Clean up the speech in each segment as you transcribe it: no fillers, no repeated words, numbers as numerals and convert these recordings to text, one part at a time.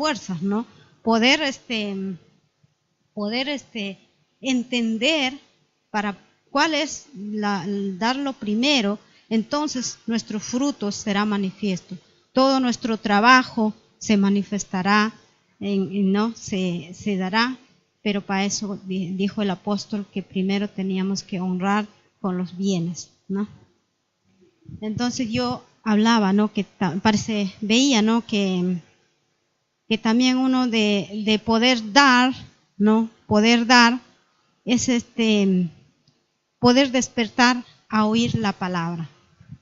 fuerzas, ¿no? Poder entender para cuál es darlo primero, entonces nuestro fruto será manifiesto. Todo nuestro trabajo se manifestará, ¿no? Se dará, pero para eso dijo el apóstol que primero teníamos que honrar con los bienes, ¿no? Entonces yo hablaba, ¿no? Que veía, ¿no? Que también uno de poder dar, ¿no? Poder dar es poder despertar a oír la palabra,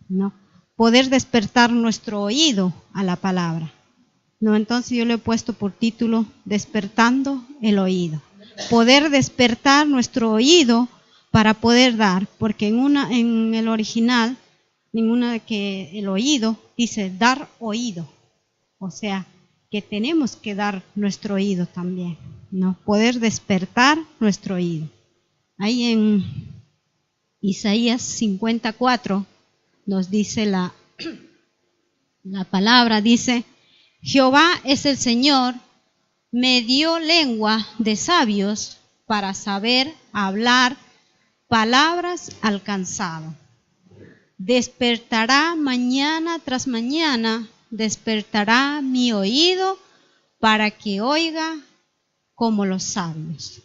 ¿no? Poder despertar nuestro oído a la palabra, ¿no? Entonces yo le he puesto por título Despertando el oído. Poder despertar nuestro oído para poder dar, porque en el original, el oído dice dar oído, o sea, que tenemos que dar nuestro oído también, ¿no? Poder despertar nuestro oído. Ahí en Isaías 54 nos dice la palabra, dice: Jehová es el Señor, me dio lengua de sabios para saber hablar palabras al cansado. Despertará mañana tras mañana, despertará mi oído para que oiga como los sabios.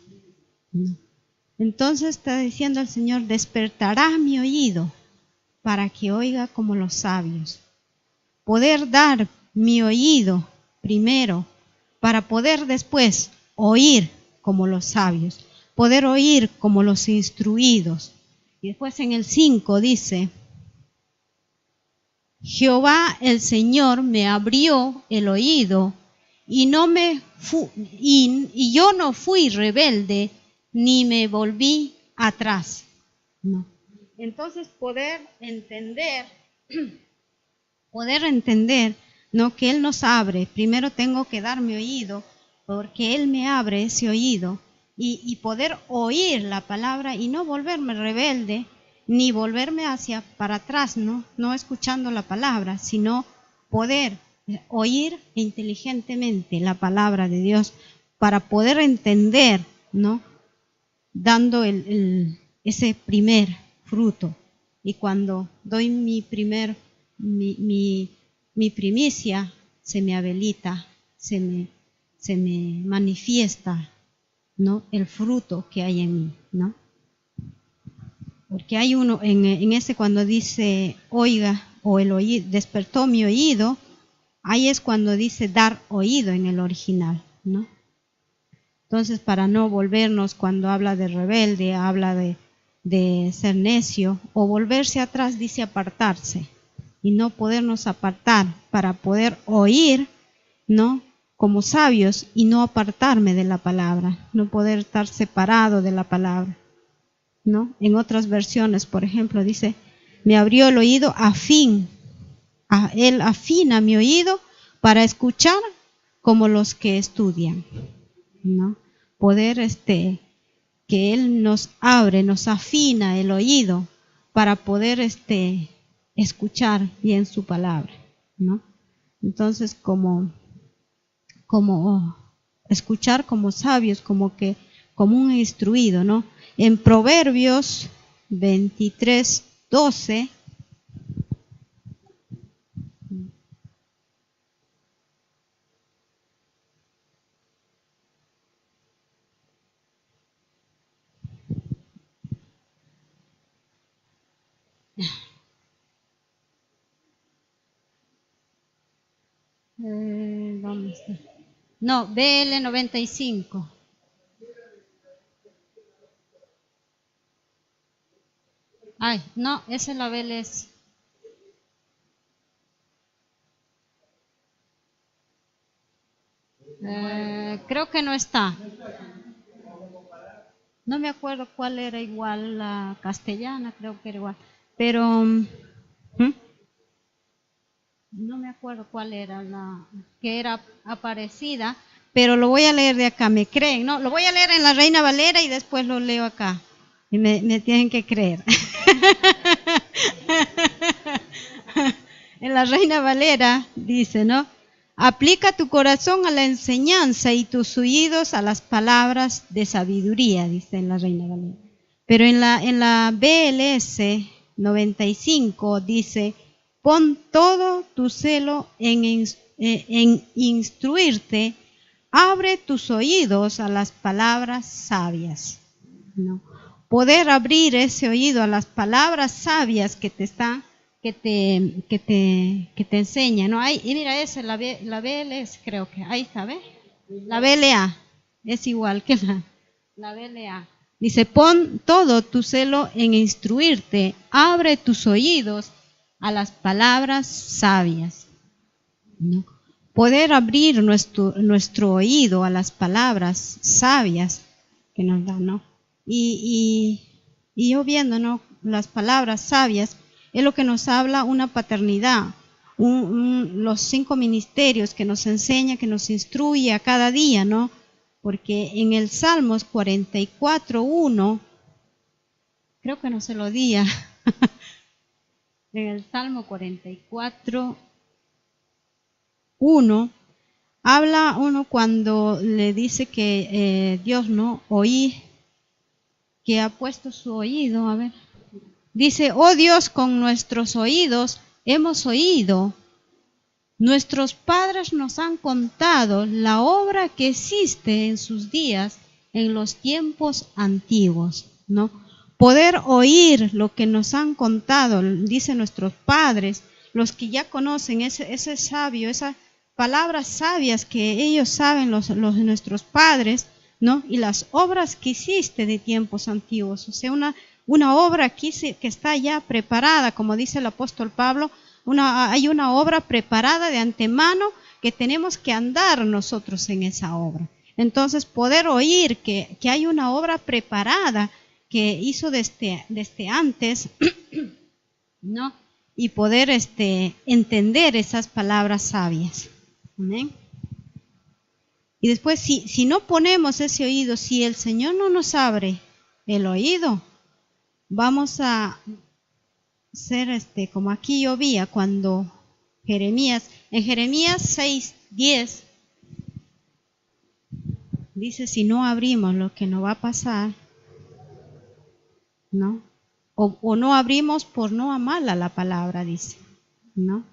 Entonces está diciendo el Señor, despertará mi oído para que oiga como los sabios. Poder dar mi oído primero para poder después oír como los sabios, poder oír como los instruidos. Y después en el 5 dice: Jehová el Señor me abrió el oído y yo no fui rebelde ni me volví atrás. No. Entonces poder entender, ¿no? Que Él nos abre. Primero tengo que dar mi oído, porque Él me abre ese oído y poder oír la palabra y no volverme rebelde ni volverme para atrás, no escuchando la palabra, sino poder oír inteligentemente la palabra de Dios para poder entender, ¿no? Dando ese primer fruto. Y cuando doy mi primicia, se me habilita, se me manifiesta, ¿no? El fruto que hay en mí, ¿no? Porque hay uno en ese cuando dice oiga o el oído, despertó mi oído, ahí es cuando dice dar oído en el original, ¿no? Entonces, para no volvernos cuando habla de rebelde, habla de ser necio, o volverse atrás, dice apartarse, y no podernos apartar para poder oír, ¿no? Como sabios y no apartarme de la palabra, no poder estar separado de la palabra, ¿no? En otras versiones, por ejemplo, dice: me abrió el oído Él afina mi oído para escuchar como los que estudian, ¿no? Poder que Él nos abre, nos afina el oído para poder escuchar bien su palabra, ¿no? Entonces, como escuchar como sabios, como un instruido, ¿no? En Proverbios 23:12 ¿dónde está? No, BL 95. Ay, no, esa es la BLS. Creo que no está. No me acuerdo cuál era igual, la castellana, creo que era igual. Pero no me acuerdo cuál era la que era aparecida, pero lo voy a leer de acá, ¿me creen? No, lo voy a leer en la Reina Valera y después lo leo acá. Y me tienen que creer. En la Reina Valera dice, ¿no? Aplica tu corazón a la enseñanza y tus oídos a las palabras de sabiduría, dice en la Reina Valera. Pero en la BLS 95 dice, pon todo tu celo en instruirte, abre tus oídos a las palabras sabias, ¿no? Poder abrir ese oído a las palabras sabias que te enseñan, ¿no? Y mira, esa es la BLS, creo que, ahí está, ¿ves? La BLA es igual que la BLA. Dice, pon todo tu celo en instruirte, abre tus oídos a las palabras sabias, ¿no? Poder abrir nuestro oído a las palabras sabias que nos dan, ¿no? Y yo viendo, ¿no?, las palabras sabias, es lo que nos habla una paternidad, los 5 ministerios que nos enseña, que nos instruye a cada día, ¿no? Porque en el Salmos 44:1, creo que no se lo di, en el Salmo 44:1, habla uno cuando le dice que Dios, ¿no?, oí, que ha puesto su oído, a ver, dice, oh Dios, con nuestros oídos hemos oído, nuestros padres nos han contado la obra que existe en sus días, en los tiempos antiguos, ¿no? Poder oír lo que nos han contado, dicen nuestros padres, los que ya conocen ese sabio, esas palabras sabias que ellos saben, los de nuestros padres, ¿no? Y las obras que hiciste de tiempos antiguos, o sea, una obra que está ya preparada, como dice el apóstol Pablo, hay una obra preparada de antemano que tenemos que andar nosotros en esa obra. Entonces, poder oír que hay una obra preparada que hizo desde antes, ¿no? Y poder entender esas palabras sabias. Amén. Y después, si no ponemos ese oído, si el Señor no nos abre el oído, vamos a ser como aquí llovía cuando en Jeremías 6:10, dice, si no abrimos, lo que nos va a pasar, ¿no? O no abrimos por no amar a la palabra, dice, ¿no?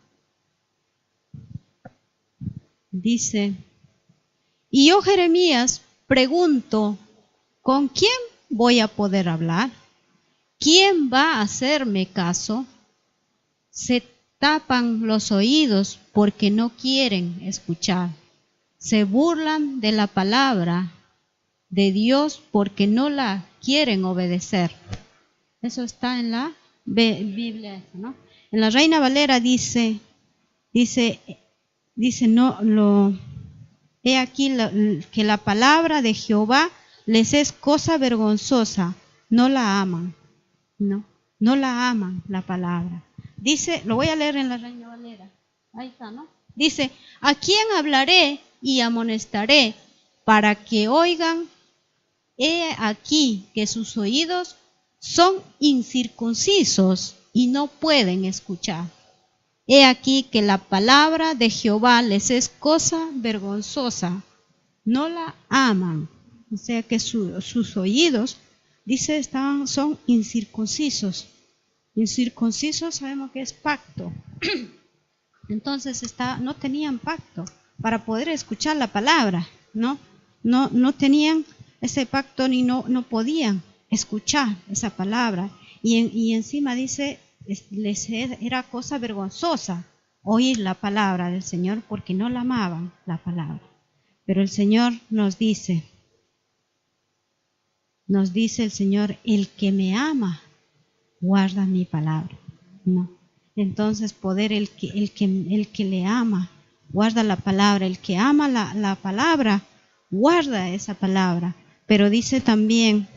Dice, y yo, Jeremías, pregunto, ¿con quién voy a poder hablar? ¿Quién va a hacerme caso? Se tapan los oídos porque no quieren escuchar. Se burlan de la palabra de Dios porque no la quieren obedecer. Eso está en la Biblia, ¿no? En la Reina Valera dice, he aquí que la palabra de Jehová les es cosa vergonzosa, no la aman, no la aman la palabra. Dice, lo voy a leer en la Reina Valera, ahí está, ¿no? Dice, ¿a quién hablaré y amonestaré para que oigan? He aquí que sus oídos son incircuncisos y no pueden escuchar. He aquí que la palabra de Jehová les es cosa vergonzosa, no la aman. O sea que sus oídos, dice, son incircuncisos. Incircuncisos sabemos que es pacto. Entonces no tenían pacto para poder escuchar la palabra, no tenían ese pacto ni no podían escuchar esa palabra. Y encima dice, les era cosa vergonzosa oír la palabra del Señor porque no la amaban la palabra. Pero el Señor nos dice el Señor, el que me ama guarda mi palabra, ¿no? Entonces poder el que le ama guarda la palabra, el que ama la palabra guarda esa palabra. Pero dice también,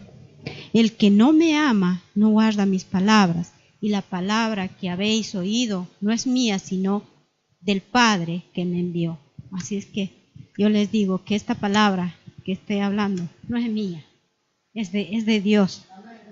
el que no me ama no guarda mis palabras, y la palabra que habéis oído no es mía, sino del Padre que me envió. Así es que yo les digo que esta palabra que estoy hablando no es mía, es de Dios.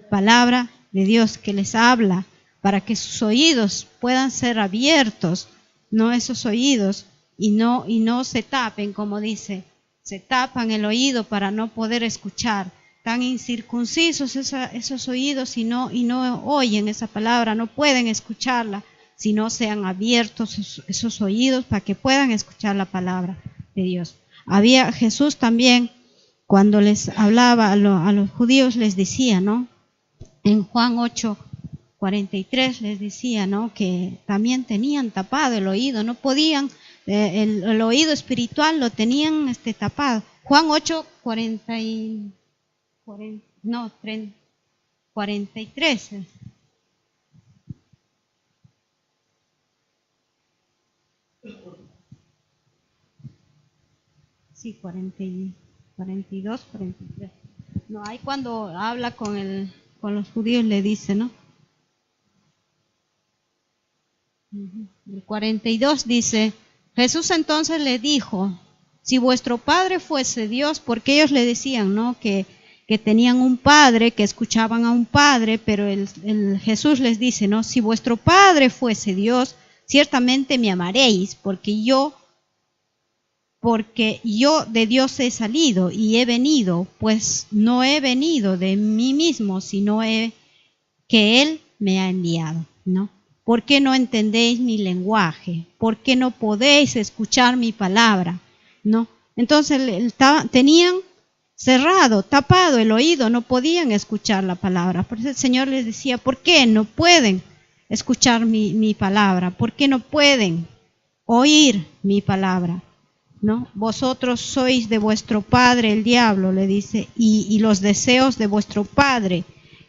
Palabra de Dios que les habla para que sus oídos puedan ser abiertos, no esos oídos, y no se tapen, como dice, se tapan el oído para no poder escuchar. Tan incircuncisos esos oídos y no oyen esa palabra, no pueden escucharla, si no sean abiertos esos oídos para que puedan escuchar la palabra de Dios. Jesús también, cuando les hablaba a los judíos, les decía, ¿no? En Juan 8:43 les decía, ¿no? Que también tenían tapado el oído, no podían, el oído espiritual lo tenían tapado. Juan 8:43. Sí, 42, 43. No, ahí cuando habla con los judíos le dice, ¿no? El 42 dice, Jesús entonces le dijo, si vuestro padre fuese Dios, porque ellos le decían, ¿no? Que tenían un padre, que escuchaban a un padre, pero Jesús les dice, ¿no? Si vuestro padre fuese Dios, ciertamente me amaréis, porque yo de Dios he salido y he venido, pues no he venido de mí mismo, sino que Él me ha enviado, ¿no? ¿Por qué no entendéis mi lenguaje? ¿Por qué no podéis escuchar mi palabra? ¿No? Entonces tenían cerrado, tapado el oído, no podían escuchar la palabra. Por eso el Señor les decía, ¿por qué no pueden escuchar mi palabra? ¿Por qué no pueden oír mi palabra? ¿No? Vosotros sois de vuestro padre el diablo, le dice, y los deseos de vuestro padre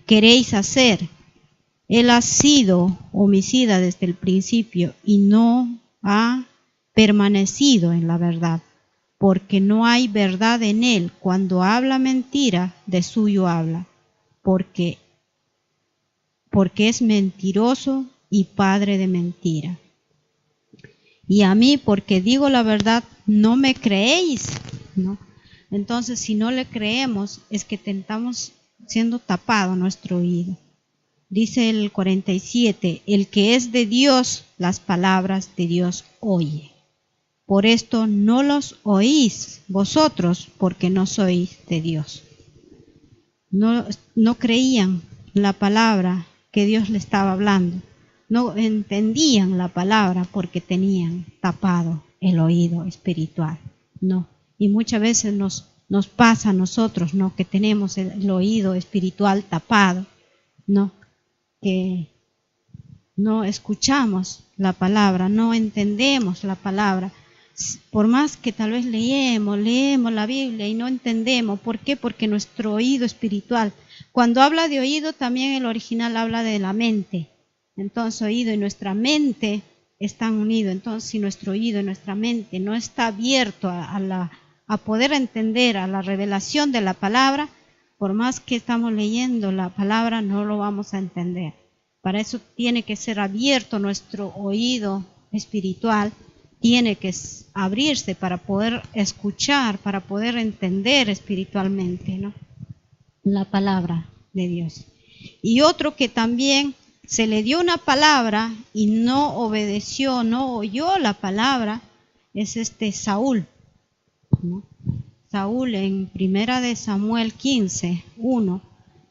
queréis hacer. Él ha sido homicida desde el principio y no ha permanecido en la verdad, porque no hay verdad en él. Cuando habla mentira, de suyo habla, porque es mentiroso y padre de mentira. Y a mí, porque digo la verdad, no me creéis, ¿no? Entonces, si no le creemos, es que estamos siendo tapado nuestro oído. Dice el 47, el que es de Dios, las palabras de Dios oye. Por esto no los oís vosotros, porque no sois de Dios. No creían la palabra que Dios le estaba hablando. No entendían la palabra porque tenían tapado el oído espiritual, ¿no? Y muchas veces nos pasa a nosotros, ¿no? Que tenemos el oído espiritual tapado, ¿no? Que no escuchamos la palabra, no entendemos la palabra. Por más que tal vez leemos la Biblia y no entendemos. ¿Por qué? Porque nuestro oído espiritual, cuando habla de oído, también el original habla de la mente. Entonces oído y nuestra mente están unidos. Entonces si nuestro oído y nuestra mente no está abierto a poder entender a la revelación de la palabra, por más que estamos leyendo la palabra, no lo vamos a entender. Para eso tiene que ser abierto nuestro oído espiritual, tiene que abrirse para poder escuchar, para poder entender espiritualmente, ¿no? La palabra de Dios. Y otro que también se le dio una palabra y no obedeció, no oyó la palabra, es Saúl, ¿no? Saúl en 1 Samuel 15:1,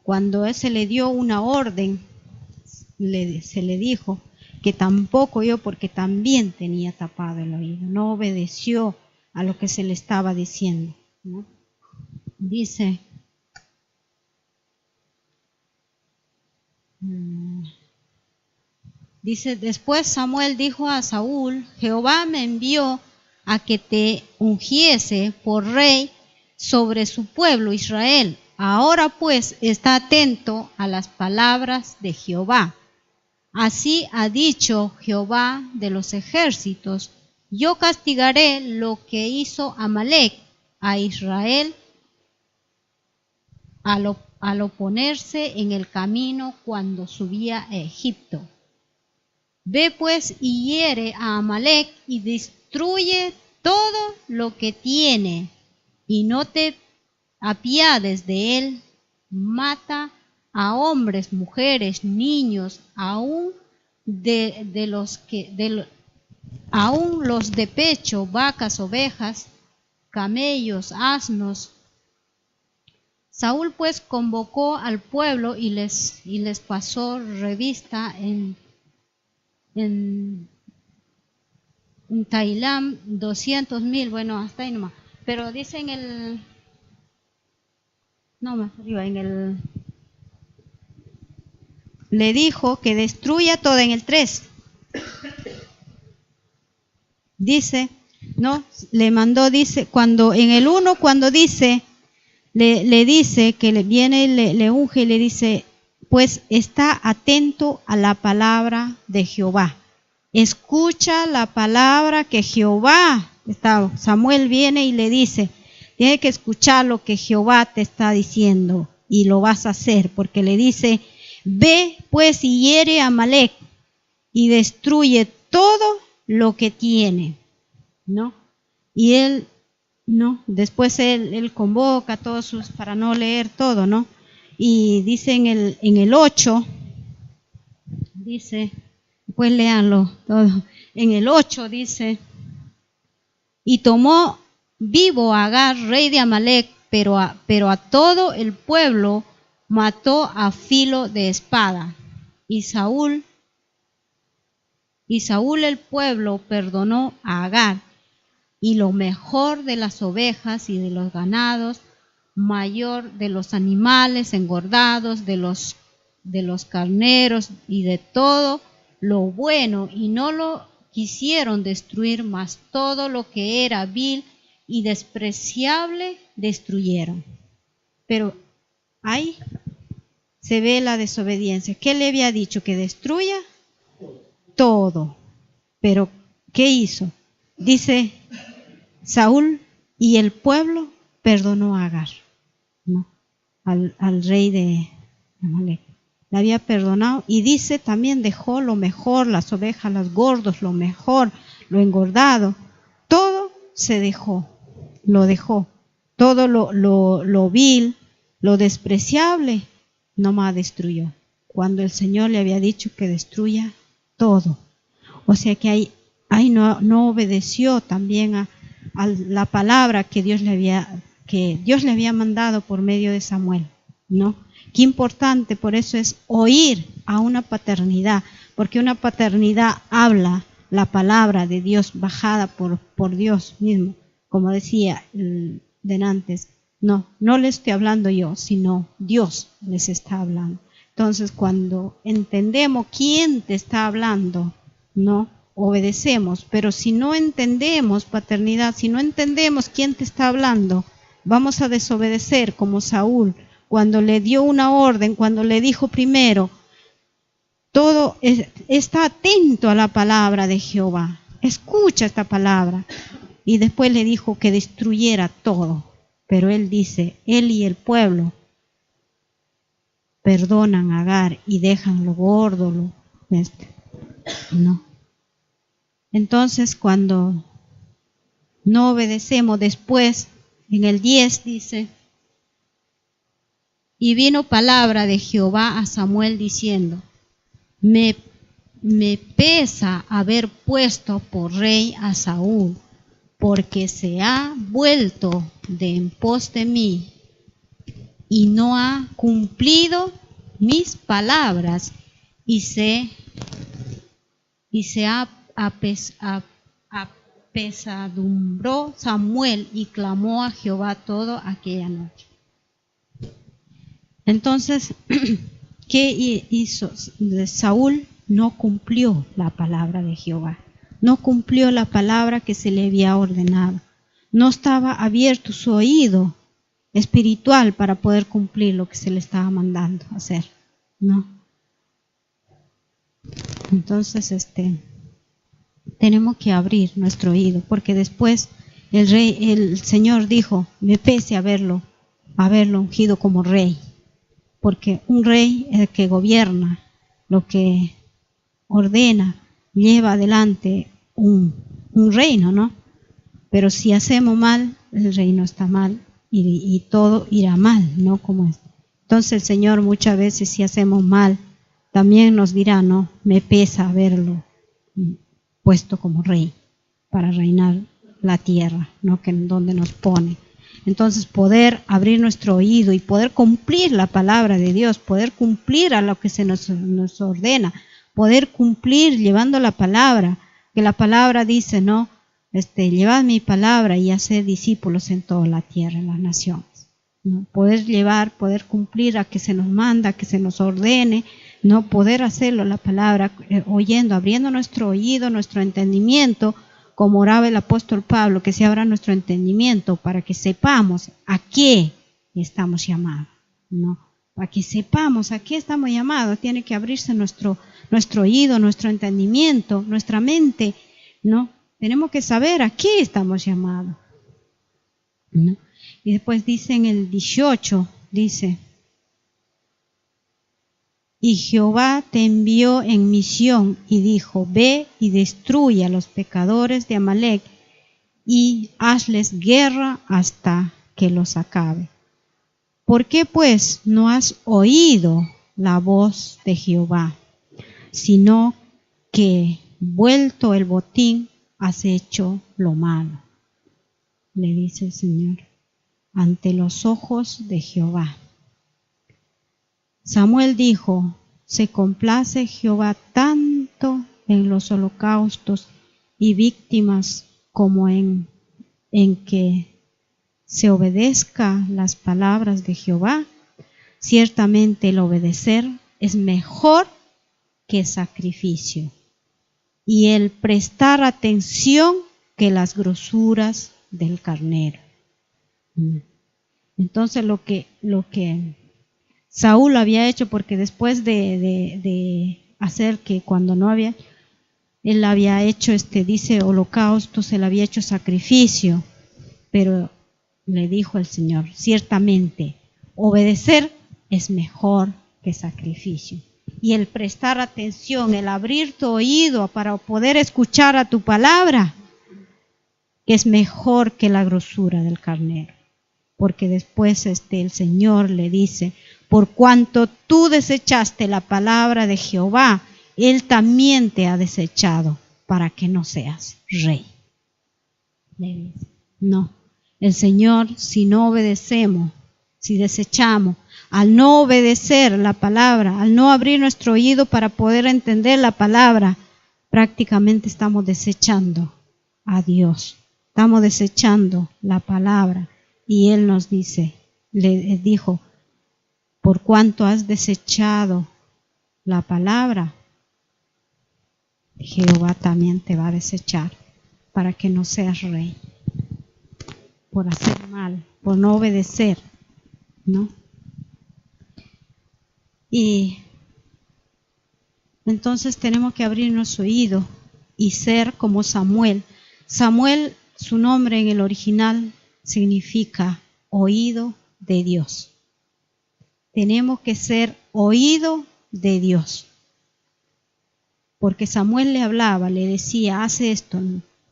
cuando se le dio una orden, se le dijo que tampoco oyó porque también tenía tapado el oído, no obedeció a lo que se le estaba diciendo, ¿no? Dice, después Samuel dijo a Saúl, Jehová me envió a que te ungiese por rey sobre su pueblo Israel. Ahora pues está atento a las palabras de Jehová. Así ha dicho Jehová de los ejércitos, yo castigaré lo que hizo Amalec a Israel al oponerse en el camino cuando subía a Egipto. Ve pues y hiere a Amalec y destruye todo lo que tiene, y no te apiades de él, mata a hombres, mujeres, niños, aún de los que aún los de pecho, vacas, ovejas, camellos, asnos. Saúl pues convocó al pueblo y les pasó revista en Tailam 200,000, bueno, hasta ahí nomás. Pero dice más arriba, le dijo que destruya todo en el 3. Dice, no, le mandó, dice, cuando en el 1, cuando dice, le dice que le viene, le unge y le dice, pues está atento a la palabra de Jehová. Escucha la palabra que Jehová, Samuel viene y le dice, tienes que escuchar lo que Jehová te está diciendo y lo vas a hacer, porque le dice, ve pues y hiere a Amalec y destruye todo lo que tiene, ¿no? Y él, ¿no? Después él convoca a todos sus, para no leer todo, ¿no? Y dice en el 8, dice, pues léanlo todo, en el 8 dice, y tomó vivo a Agar, rey de Amalec, pero a todo el pueblo mató a filo de espada. Y Saúl el pueblo perdonó a Agar, y lo mejor de las ovejas y de los ganados, mayor de los animales engordados, de los carneros y de todo lo bueno, y no lo quisieron destruir, mas todo lo que era vil y despreciable destruyeron. Pero ahí se ve la desobediencia. ¿Qué le había dicho? Que destruya todo. Pero ¿qué hizo? Dice Saúl y el pueblo perdonó a Agar, ¿no? Al rey de Amalec. Le había perdonado y dice también dejó lo mejor, las ovejas, los gordos, lo mejor, lo engordado, todo se dejó, lo dejó, todo lo vil, lo despreciable, nomás destruyó, cuando el Señor le había dicho que destruya todo. O sea que ahí no obedeció también a la palabra que Dios le había mandado por medio de Samuel, ¿no? Qué importante, por eso es oír a una paternidad, porque una paternidad habla la palabra de Dios bajada por Dios mismo, como decía antes. No le estoy hablando yo, sino Dios les está hablando. Entonces, cuando entendemos quién te está hablando, no obedecemos, pero si no entendemos paternidad, si no entendemos quién te está hablando, vamos a desobedecer como Saúl, cuando le dio una orden, cuando le dijo primero, todo está atento a la palabra de Jehová, escucha esta palabra, y después le dijo que destruyera todo, pero él dice, él y el pueblo perdonan a Agar y dejan lo gordo, no. Entonces cuando no obedecemos después, en el 10 dice, y vino palabra de Jehová a Samuel diciendo, me pesa haber puesto por rey a Saúl, porque se ha vuelto de en pos de mí y no ha cumplido mis palabras y se apesadumbró Samuel y clamó a Jehová toda aquella noche. Entonces, ¿qué hizo? Saúl no cumplió la palabra de Jehová, no cumplió la palabra que se le había ordenado, no estaba abierto su oído espiritual para poder cumplir lo que se le estaba mandando hacer, ¿no? Entonces, tenemos que abrir nuestro oído, porque después el Señor dijo, me pese haberlo ungido como rey, porque un rey es el que gobierna, lo que ordena, lleva adelante un reino, ¿no? Pero si hacemos mal, el reino está mal y todo irá mal, ¿no? Como es. Entonces el Señor muchas veces si hacemos mal, también nos dirá, no, me pesa haberlo puesto como rey para reinar la tierra, ¿no? Que donde nos pone. Entonces poder abrir nuestro oído y poder cumplir la palabra de Dios, poder cumplir a lo que se nos ordena, poder cumplir llevando la palabra, que la palabra dice, ¿no? Llevad mi palabra y haced discípulos en toda la tierra, en las naciones, ¿no? Poder llevar, poder cumplir a que se nos manda, que se nos ordene, ¿no? Poder hacerlo la palabra, oyendo, abriendo nuestro oído, nuestro entendimiento, como oraba el apóstol Pablo, que se abra nuestro entendimiento para que sepamos a qué estamos llamados, ¿no? Para que sepamos a qué estamos llamados, tiene que abrirse nuestro oído, nuestro entendimiento, nuestra mente, ¿no? Tenemos que saber a qué estamos llamados, ¿no? Y después dice en el 18, dice, y Jehová te envió en misión y dijo, ve y destruye a los pecadores de Amalec y hazles guerra hasta que los acabe. ¿Por qué pues no has oído la voz de Jehová, sino que vuelto el botín has hecho lo malo? Le dice el Señor, ante los ojos de Jehová. Samuel dijo, se complace Jehová tanto en los holocaustos y víctimas como en que se obedezca las palabras de Jehová. Ciertamente el obedecer es mejor que sacrificio y el prestar atención que las grosuras del carnero. Entonces lo que Saúl había hecho, porque después de hacer que cuando no había, él había hecho, dice holocaustos, él había hecho sacrificio, pero le dijo el Señor, ciertamente, obedecer es mejor que sacrificio. Y el prestar atención, el abrir tu oído para poder escuchar a tu palabra, es mejor que la grosura del carnero. Porque después el Señor le dice, por cuanto tú desechaste la palabra de Jehová, Él también te ha desechado para que no seas rey. No, el Señor, si no obedecemos, si desechamos, al no obedecer la palabra, al no abrir nuestro oído para poder entender la palabra, prácticamente estamos desechando a Dios, estamos desechando la palabra. Y Él nos dice, le dijo, por cuanto has desechado la palabra, Jehová también te va a desechar para que no seas rey, por hacer mal, por no obedecer, ¿no? Y entonces tenemos que abrir nuestro oído y ser como Samuel. Samuel, su nombre en el original significa oído de Dios. Tenemos que ser oído de Dios. Porque Samuel le hablaba, le decía, haz esto,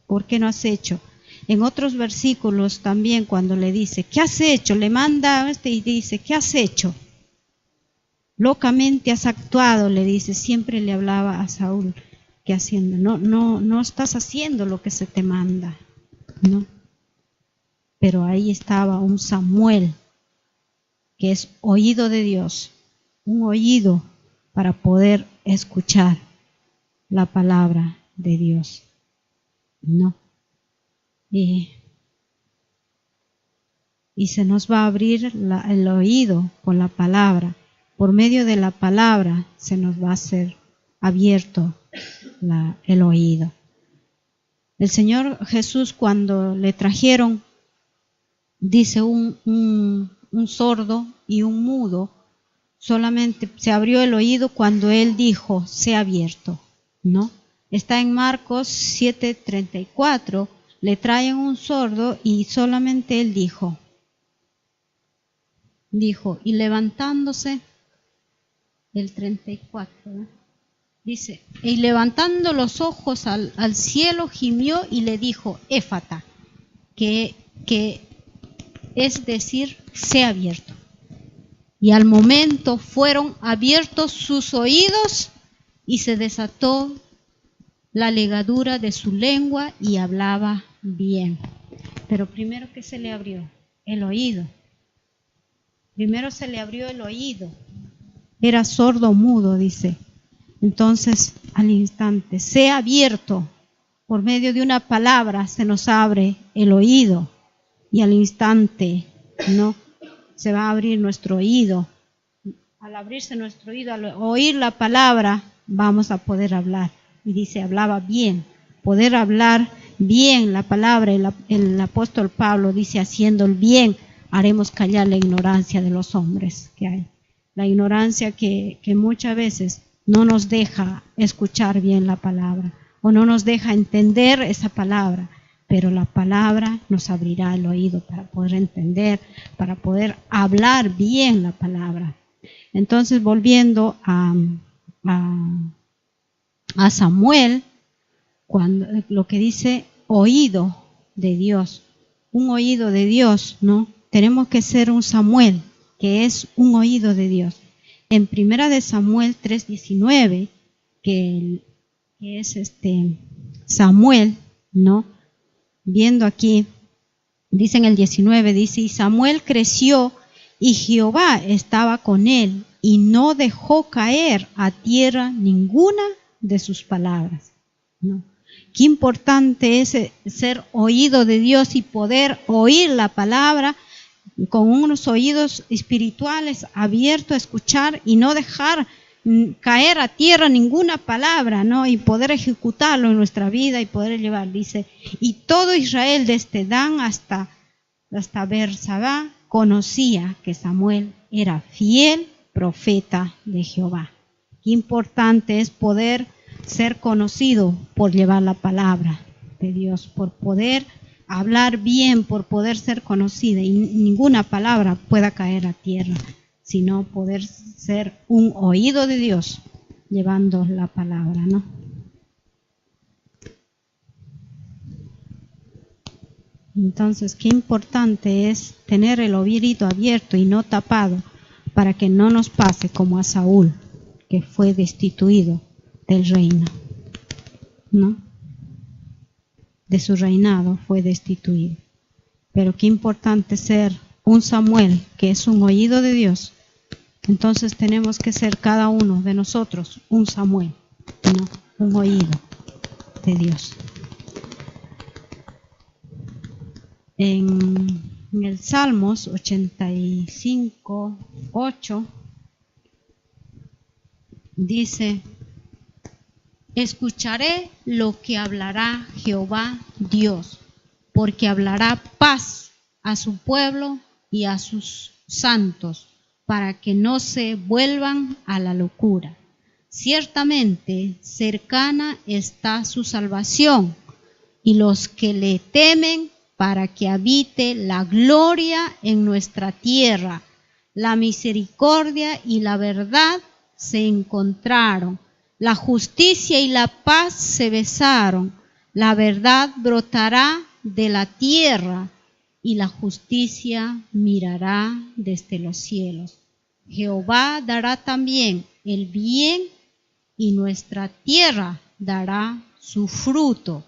¿por qué no has hecho? En otros versículos también cuando le dice, ¿qué has hecho? Le manda y dice, ¿qué has hecho? Locamente has actuado, le dice, siempre le hablaba a Saúl, ¿qué haciendo? No estás haciendo lo que se te manda, ¿no? Pero ahí estaba un Samuel, que es oído de Dios, un oído para poder escuchar la palabra de Dios, ¿no? Y se nos va a abrir el oído con la palabra. Por medio de la palabra se nos va a ser abierto el oído. El Señor Jesús, cuando le trajeron, dice un sordo y un mudo, solamente se abrió el oído cuando Él dijo, sea abierto, ¿no? Está en Marcos 7:34, le traen un sordo y solamente Él dijo, y levantándose, el 34, ¿no? Dice, y levantando los ojos al cielo gimió y le dijo, éfata, que es decir, sea abierto. Y al momento fueron abiertos sus oídos y se desató la legadura de su lengua y hablaba bien. Pero primero, ¿qué se le abrió? El oído. Primero se le abrió el oído. Era sordo mudo, dice. Entonces, al instante, sea abierto. Por medio de una palabra se nos abre el oído. Y al instante, ¿no? Se va a abrir nuestro oído. Al abrirse nuestro oído, al oír la palabra, vamos a poder hablar. Y dice, hablaba bien. Poder hablar bien la palabra. El apóstol Pablo dice, haciendo el bien, haremos callar la ignorancia de los hombres que hay. La ignorancia que muchas veces no nos deja escuchar bien la palabra o no nos deja entender esa palabra, pero la palabra nos abrirá el oído para poder entender, para poder hablar bien la palabra. Entonces, volviendo a Samuel, cuando lo que dice oído de Dios, un oído de Dios, ¿no? Tenemos que ser un Samuel, que es un oído de Dios. En 1 Samuel 3:19, que es Samuel, ¿no? Viendo aquí, dice en el 19, dice, y Samuel creció y Jehová estaba con él y no dejó caer a tierra ninguna de sus palabras, ¿no? Qué importante es ser oído de Dios y poder oír la palabra con unos oídos espirituales abiertos a escuchar y no dejar caer a tierra ninguna palabra, ¿no? Y poder ejecutarlo en nuestra vida y poder llevar, dice, y todo Israel desde Dan hasta Beersabá conocía que Samuel era fiel profeta de Jehová. Qué importante es poder ser conocido por llevar la palabra de Dios, por poder hablar bien, por poder ser conocida y ninguna palabra pueda caer a tierra, sino poder ser un oído de Dios llevando la palabra, ¿no? Entonces, qué importante es tener el oído abierto y no tapado para que no nos pase como a Saúl, que fue destituido del reino, ¿no? De su reinado fue destituido. Pero qué importante ser un Samuel, que es un oído de Dios. Entonces tenemos que ser cada uno de nosotros un Samuel, ¿no? Un oído de Dios. En el Salmos 85:8 dice, escucharé lo que hablará Jehová Dios, porque hablará paz a su pueblo y a sus santos, para que no se vuelvan a la locura. Ciertamente cercana está su salvación, y los que le temen, para que habite la gloria en nuestra tierra. La misericordia y la verdad se encontraron, la justicia y la paz se besaron. La verdad brotará de la tierra y la justicia mirará desde los cielos. Jehová dará también el bien y nuestra tierra dará su fruto.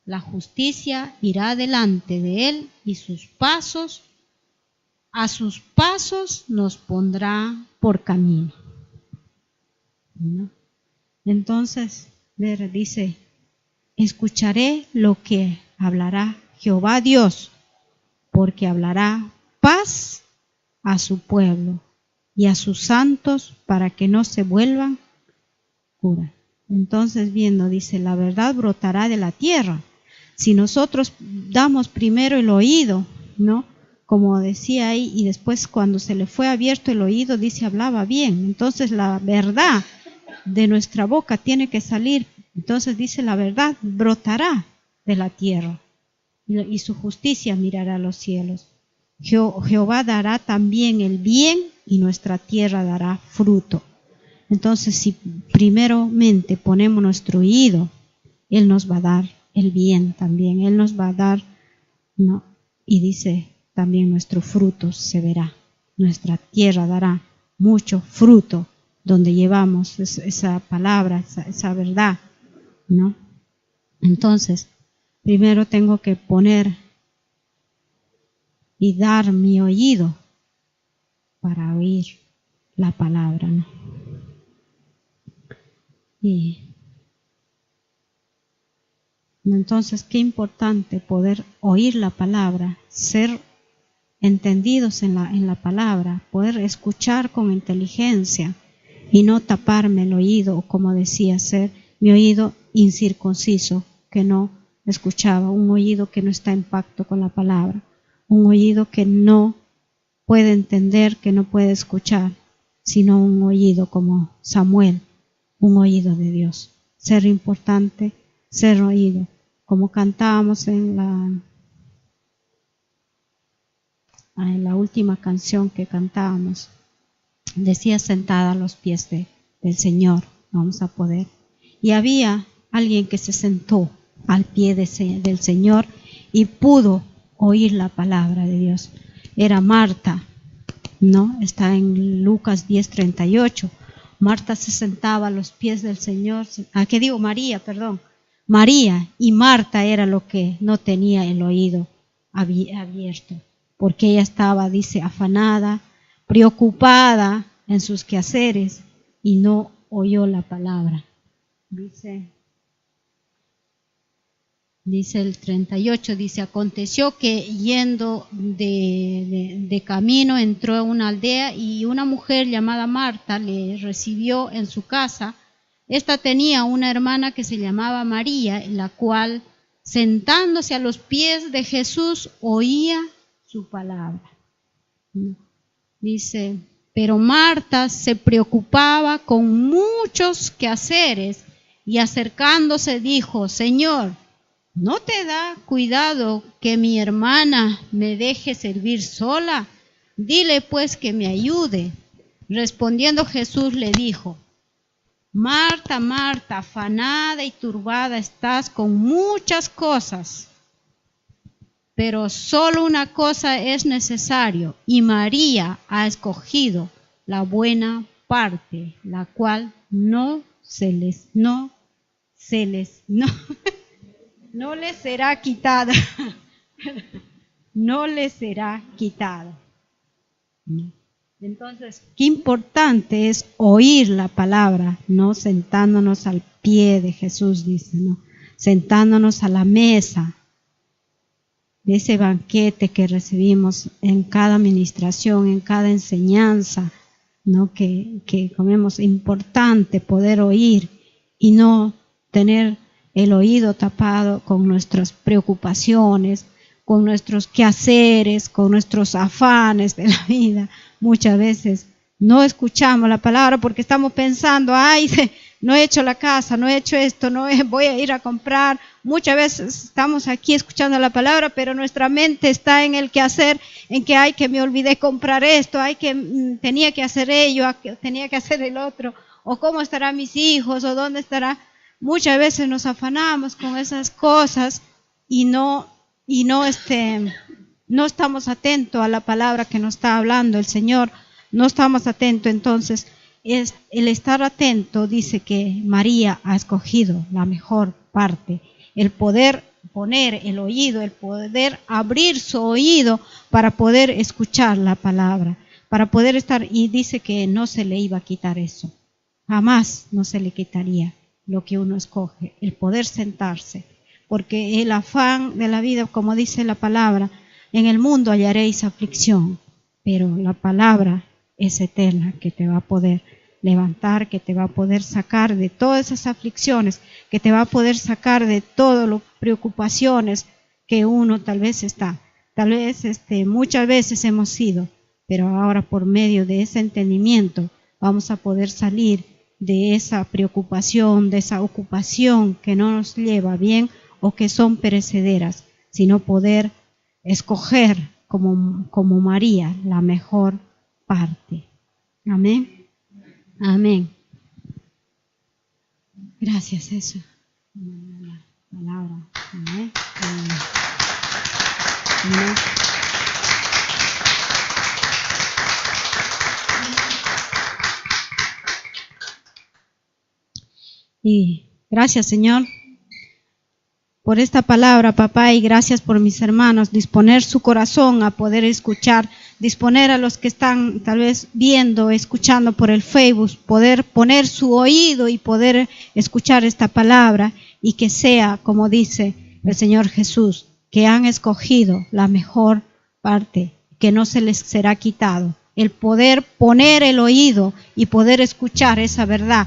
La justicia irá delante de él y a sus pasos nos pondrá por camino, ¿no? Entonces, dice, escucharé lo que hablará Jehová Dios, porque hablará paz a su pueblo y a sus santos para que no se vuelvan cura. Entonces, viendo, dice, la verdad brotará de la tierra. Si nosotros damos primero el oído, ¿no? Como decía ahí, y después cuando se le fue abierto el oído, dice, hablaba bien. Entonces la verdad de nuestra boca tiene que salir. Entonces dice, la verdad brotará de la tierra y su justicia mirará a los cielos. Jehová dará también el bien y nuestra tierra dará fruto. Entonces, si primeramente ponemos nuestro oído, Él nos va a dar el bien también. Él nos va a dar, ¿no? Y dice, también nuestro fruto se verá. Nuestra tierra dará mucho fruto donde llevamos esa palabra, esa verdad, ¿no? Entonces, primero tengo que poner y dar mi oído para oír la palabra, ¿no? Y entonces, qué importante poder oír la palabra, ser entendidos en la palabra, poder escuchar con inteligencia y no taparme el oído, o como decía, ser mi oído incircunciso, que no escuchaba, un oído que no está en pacto con la palabra, un oído que no puede entender, que no puede escuchar, sino un oído como Samuel, un oído de Dios. Ser importante, ser oído, como cantábamos en la última canción que cantábamos, decía sentada a los pies del Señor, vamos a poder. Y había alguien que se sentó al pie del Señor y pudo oír la palabra de Dios. Era Marta, ¿no? Está en Lucas 10:38. Marta se sentaba a los pies del Señor. ¿Qué digo? María, perdón. María, y Marta era lo que no tenía el oído abierto, porque ella estaba, dice, afanada, preocupada en sus quehaceres y no oyó la palabra. Dice el 38, dice, aconteció que yendo de camino entró a una aldea y una mujer llamada Marta le recibió en su casa. Esta tenía una hermana que se llamaba María, la cual, sentándose a los pies de Jesús, oía su palabra. Dice, pero Marta se preocupaba con muchos quehaceres y acercándose dijo, Señor, ¿no te da cuidado que mi hermana me deje servir sola? Dile pues que me ayude. Respondiendo Jesús le dijo, Marta, Marta, afanada y turbada estás con muchas cosas, pero solo una cosa es necesario, y María ha escogido la buena parte, la cual no le será quitada. No le será quitada. Entonces, qué importante es oír la palabra, ¿no? Sentándonos al pie de Jesús, dice, ¿no? Sentándonos a la mesa de ese banquete que recibimos en cada administración, en cada enseñanza, ¿no? Que comemos. Importante poder oír y no tener el oído tapado con nuestras preocupaciones, con nuestros quehaceres, con nuestros afanes de la vida. Muchas veces no escuchamos la palabra porque estamos pensando, ay, no he hecho la casa, no he hecho esto, voy a ir a comprar. Muchas veces estamos aquí escuchando la palabra, pero nuestra mente está en el quehacer, en que, ay, que me olvidé comprar esto, ay, que tenía que hacer ello, tenía que hacer el otro, o cómo estarán mis hijos, o dónde estará. Muchas veces nos afanamos con esas cosas y no estamos atentos a la palabra que nos está hablando el Señor, no estamos atentos. Entonces, el estar atento dice que María ha escogido la mejor parte, el poder poner el oído, el poder abrir su oído para poder escuchar la palabra, para poder estar, y dice que no se le iba a quitar eso, jamás no se le quitaría lo que uno escoge, el poder sentarse. Porque el afán de la vida, como dice la palabra, en el mundo hallaréis aflicción, pero la palabra es eterna, que te va a poder levantar, que te va a poder sacar de todas esas aflicciones, que te va a poder sacar de todas las preocupaciones que uno tal vez está. Tal vez muchas veces hemos sido, pero ahora por medio de ese entendimiento vamos a poder salir de esa preocupación, de esa ocupación que no nos lleva bien o que son perecederas, sino poder escoger como María la mejor parte. Amén. Amén. Gracias, eso. La palabra. Amén. Amén. Y gracias, Señor, por esta palabra, papá, y gracias por mis hermanos, disponer su corazón a poder escuchar, disponer a los que están tal vez viendo, escuchando por el Facebook, poder poner su oído y poder escuchar esta palabra, y que sea, como dice el Señor Jesús, que han escogido la mejor parte, que no se les será quitado. El poder poner el oído y poder escuchar esa verdad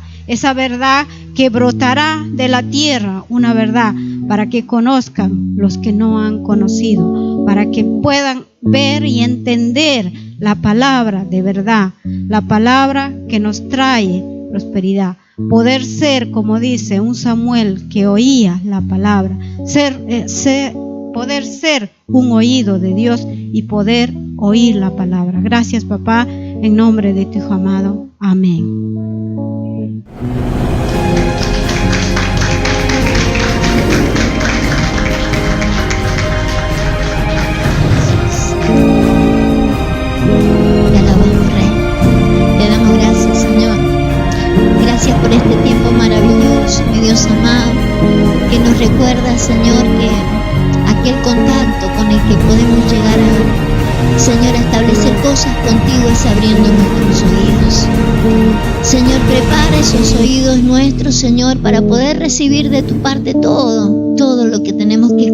que brotará de la tierra, una verdad para que conozcan los que no han conocido, para que puedan ver y entender la palabra de verdad, la palabra que nos trae prosperidad. Poder ser, como dice un Samuel que oía la palabra, poder ser un oído de Dios y poder oír la palabra. Gracias, papá, en nombre de tu Hijo amado. Amén. Te alabamos, Rey. Te damos gracias, Señor. Gracias por este tiempo maravilloso, mi Dios amado, que nos recuerda, Señor, que aquel contacto con el que podemos llegar a, Señor, a establecer cosas contigo es abriendo nuestros oídos. Señor, prepara esos oídos nuestros, Señor, para poder recibir de tu parte todo lo que tenemos que